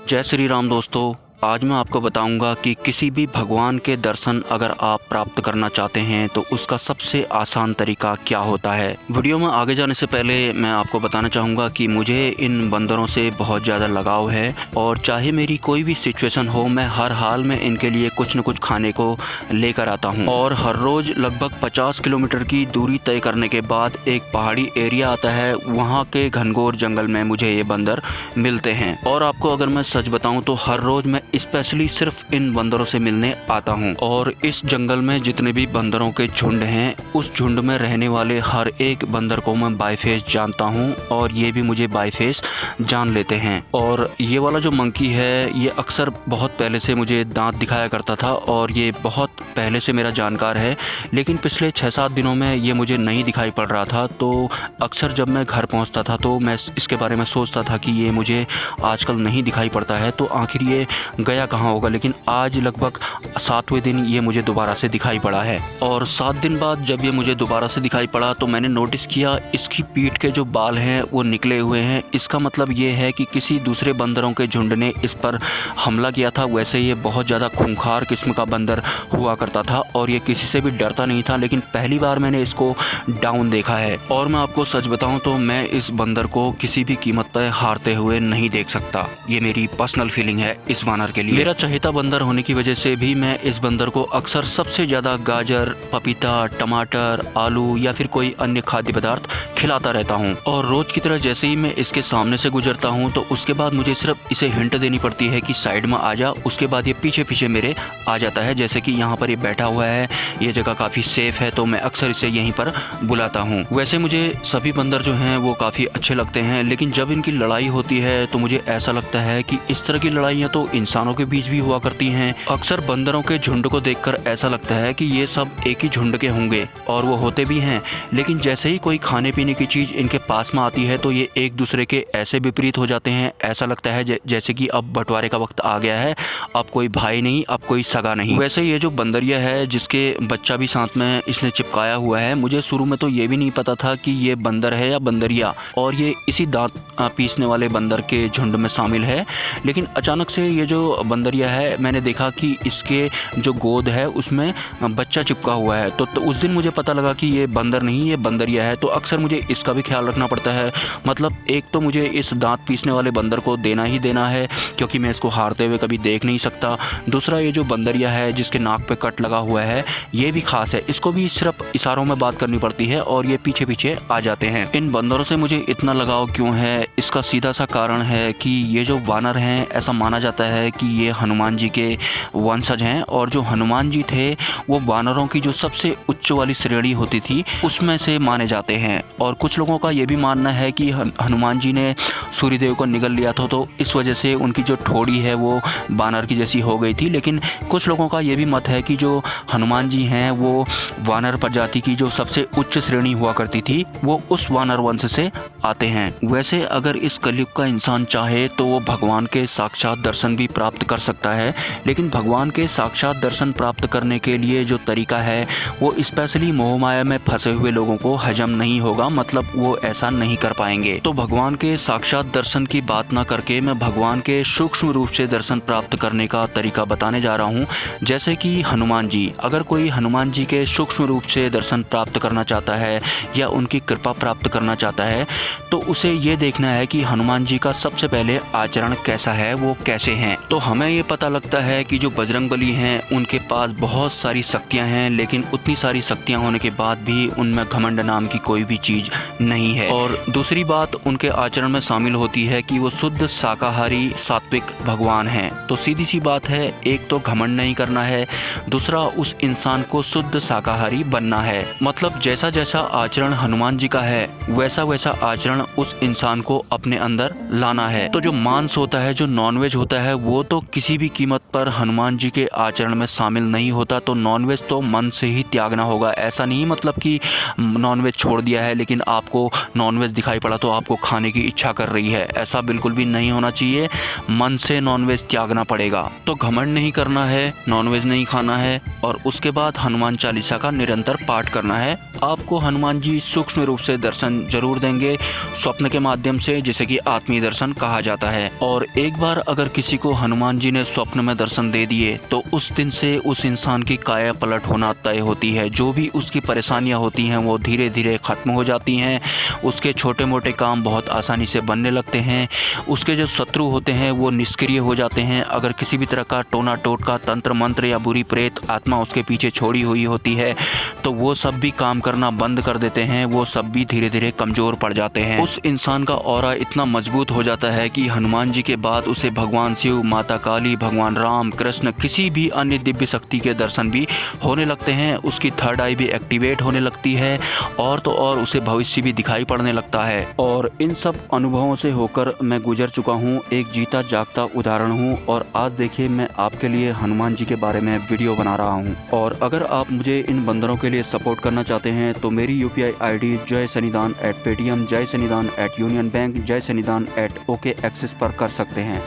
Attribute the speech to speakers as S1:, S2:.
S1: जय श्री राम दोस्तों। आज मैं आपको बताऊंगा कि किसी भी भगवान के दर्शन अगर आप प्राप्त करना चाहते हैं तो उसका सबसे आसान तरीका क्या होता है। वीडियो में आगे जाने से पहले मैं आपको बताना चाहूँगा कि मुझे इन बंदरों से बहुत ज़्यादा लगाव है और चाहे मेरी कोई भी सिचुएशन हो मैं हर हाल में इनके लिए कुछ न कुछ खाने को लेकर आता हूँ। और हर रोज़ लगभग 50 किलोमीटर की दूरी तय करने के बाद एक पहाड़ी एरिया आता है, वहाँ के घनघोर जंगल में मुझे ये बंदर मिलते हैं। और आपको अगर मैं सच बताऊँ तो हर रोज़ मैं स्पेशली सिर्फ इन बंदरों से मिलने आता हूँ। और इस जंगल में जितने भी बंदरों के झुंड हैं उस झुंड में रहने वाले हर एक बंदर को मैं बाय फेस जानता हूँ और ये भी मुझे बाय फेस जान लेते हैं। और ये वाला जो मंकी है ये अक्सर बहुत पहले से मुझे दांत दिखाया करता था और ये बहुत पहले से मेरा जानकार है, लेकिन पिछले 6-7 दिनों में ये मुझे नहीं दिखाई पड़ रहा था। तो अक्सर जब मैं घर पहुँचता था तो मैं इसके बारे में सोचता था कि ये मुझे आजकल नहीं दिखाई पड़ता है, तो आखिर ये गया कहाँ होगा। लेकिन आज लगभग 7वें दिन ये मुझे दोबारा से दिखाई पड़ा है। और 7 दिन बाद जब ये मुझे दोबारा से दिखाई पड़ा तो मैंने नोटिस किया इसकी पीठ के जो बाल हैं वो निकले हुए हैं। इसका मतलब ये है कि किसी दूसरे बंदरों के झुंड ने इस पर हमला किया था। वैसे ये बहुत ज़्यादा खूंखार किस्म का बंदर हुआ करता था और ये किसी से भी डरता नहीं था, लेकिन पहली बार मैंने इसको डाउन देखा है। और मैं आपको सच बताऊँ तो मैं इस बंदर को किसी भी कीमत पर हारते हुए नहीं देख सकता। ये मेरी पर्सनल फीलिंग है इस वानर के लिए। मेरा चहेता बंदर होने की वजह से भी मैं इस बंदर को अक्सर सबसे ज़्यादा गाजर, पपीता, टमाटर, आलू या फिर कोई अन्य खाद्य पदार्थ खिलाता रहता हूँ। और रोज़ की तरह जैसे ही मैं इसके सामने से गुजरता हूँ तो उसके बाद मुझे सिर्फ इसे हिंट देनी पड़ती है कि साइड में आ जा। उसके बाद ये पीछे पीछे मेरे आ जाता है। जैसे कि यहाँ पर ये बैठा हुआ है, ये जगह काफ़ी सेफ है तो मैं अक्सर इसे यहीं पर बुलाता हूँ। वैसे मुझे सभी बंदर जो हैं वो काफ़ी अच्छे लगते हैं, लेकिन जब इनकी लड़ाई होती है तो मुझे ऐसा लगता है कि इस तरह की लड़ाइयाँ तो इंसानों के बीच भी हुआ करती हैं। अक्सर बंदरों के झुंड को देखकर ऐसा लगता है कि ये सब एक ही झुंड के होंगे, और वो होते भी हैं। लेकिन जैसे ही कोई खाने पीने की चीज़ इनके पास में आती है तो ये एक दूसरे के ऐसे विपरीत हो जाते हैं। ऐसा लगता है जैसे कि अब बंटवारे का वक्त आ गया है, अब कोई भाई नहीं, अब कोई सगा नहीं। वैसे ये जो बंदरिया है जिसके बच्चा भी साथ में इसने चिपकाया हुआ है, मुझे शुरू में तो ये भी नहीं पता था कि ये बंदर है या बंदरिया, और ये इसी दांत पीसने वाले बंदर के झुंड में शामिल है। लेकिन अचानक से ये जो बंदरिया है मैंने देखा कि इसके जो गोद है उसमें बच्चा चिपका हुआ है। तो उस दिन मुझे पता लगा कि ये बंदर नहीं, ये बंदरिया है। तो अक्सर मुझे इसका भी ख्याल रखना पड़ता है। मतलब एक तो मुझे इस दांत पीसने वाले बंदर को देना ही देना है क्योंकि मैं इसको हारते हुए कभी देख नहीं सकता। दूसरा ये जो बंदरिया है जिसके नाक पे कट लगा हुआ है ये भी खास है, इसको भी सिर्फ इशारों में बात करनी पड़ती है और ये पीछे पीछे आ जाते हैं। इन बंदरों से मुझे इतना लगाव क्यों है, इसका सीधा सा कारण है कि ये जो वानर हैं ऐसा माना जाता है कि ये हनुमान जी के वंशज हैं, और जो हनुमान जी थे वो वानरों की जो सबसे उच्च वाली श्रेणी होती थी उसमें से माने जाते हैं। और कुछ लोगों का ये भी मानना है कि हनुमान जी ने सूर्यदेव को निगल लिया था तो इस वजह से उनकी जो ठोड़ी है वो वानर की जैसी हो गई थी। लेकिन कुछ लोगों का ये भी मत है कि जो हनुमान जी हैं वो वानर प्रजाति की जो सबसे उच्च श्रेणी हुआ करती थी वो उस वानर वंश से आते हैं। वैसे अगर इस कलयुग का इंसान चाहे तो वो भगवान के साक्षात दर्शन भी प्राप्त कर सकता है, लेकिन भगवान के साक्षात दर्शन प्राप्त करने के लिए जो तरीका है वो स्पेशली मोह माया में फंसे हुए लोगों को हजम नहीं होगा, मतलब वो ऐसा नहीं कर पाएंगे। तो भगवान के साक्षात दर्शन की बात ना करके मैं भगवान के सूक्ष्म रूप से दर्शन प्राप्त करने का तरीका बताने जा रहा हूँ। जैसे कि हनुमान जी, अगर कोई हनुमान जी के सूक्ष्म रूप से दर्शन प्राप्त करना चाहता है या उनकी कृपा प्राप्त करना चाहता है तो उसे ये देखना है कि हनुमान जी का सबसे पहले आचरण कैसा है, वो कैसे हैं। तो हमें ये पता लगता है कि जो बजरंगबली हैं उनके पास बहुत सारी शक्तियां हैं, लेकिन उतनी सारी शक्तियां होने के बाद भी उनमें घमंड नाम की कोई भी चीज़ नहीं है। और दूसरी बात उनके आचरण में शामिल होती है कि वो शुद्ध शाकाहारी सात्विक भगवान हैं। तो सीधी सी बात है, एक तो घमंड नहीं करना है, दूसरा उस इंसान को शुद्ध शाकाहारी बनना है। मतलब जैसा जैसा आचरण हनुमान जी का है वैसा वैसा आचरण उस इंसान को अपने अंदर लाना है। तो जो मांस होता है, जो नॉनवेज होता है वो वो तो किसी भी कीमत पर हनुमान जी के आचरण में शामिल नहीं होता। तो नॉनवेज तो मन से ही त्यागना होगा। ऐसा नहीं मतलब कि नॉनवेज छोड़ दिया है लेकिन आपको नॉनवेज दिखाई पड़ा तो आपको खाने की इच्छा कर रही है, ऐसा बिल्कुल भी नहीं होना चाहिए। मन से नॉनवेज त्यागना पड़ेगा। तो घमंड नहीं करना है, नॉनवेज नहीं खाना है और उसके बाद हनुमान चालीसा का निरंतर पाठ करना है। आपको हनुमान जी सूक्ष्म रूप से दर्शन जरूर देंगे, स्वप्न के माध्यम से, जिसे कि आत्मीय दर्शन कहा जाता है। और एक बार अगर किसी को हनुमान जी ने स्वप्न में दर्शन दे दिए तो उस दिन से उस इंसान की काया पलट होना तय होती है। जो भी उसकी परेशानियां होती हैं वो धीरे धीरे खत्म हो जाती हैं। उसके छोटे मोटे काम बहुत आसानी से बनने लगते हैं। उसके जो शत्रु होते हैं वो निष्क्रिय हो जाते हैं। अगर किसी भी तरह का टोना टोटका, तंत्र मंत्र या बुरी प्रेत आत्मा उसके पीछे छोड़ी हुई होती है तो वो सब भी काम करना बंद कर देते हैं। वो सब भी धीरे धीरे कमजोर पड़ जाते हैं। उस इंसान का ऑरा इतना मजबूत हो जाता है कि हनुमान जी के बाद उसे भगवान शिव, माता काली, भगवान राम, कृष्ण, किसी भी अन्य दिव्य शक्ति के दर्शन भी होने लगते हैं। उसकी थर्ड आई भी एक्टिवेट होने लगती है और तो और उसे भविष्य भी दिखाई पड़ने लगता है। और इन सब अनुभवों से होकर मैं गुजर चुका हूँ, एक जीता जागता उदाहरण हूँ। और आज देखिए मैं आपके लिए हनुमान जी के बारे में वीडियो बना रहा हूँ। और अगर आप मुझे इन बंदरों के लिए सपोर्ट करना चाहते हैं तो मेरी UPI ID जय सन्निधान @Paytm, जय सन्निधान @Union Bank, जय सन्निधान @OK Axis पर कर सकते हैं।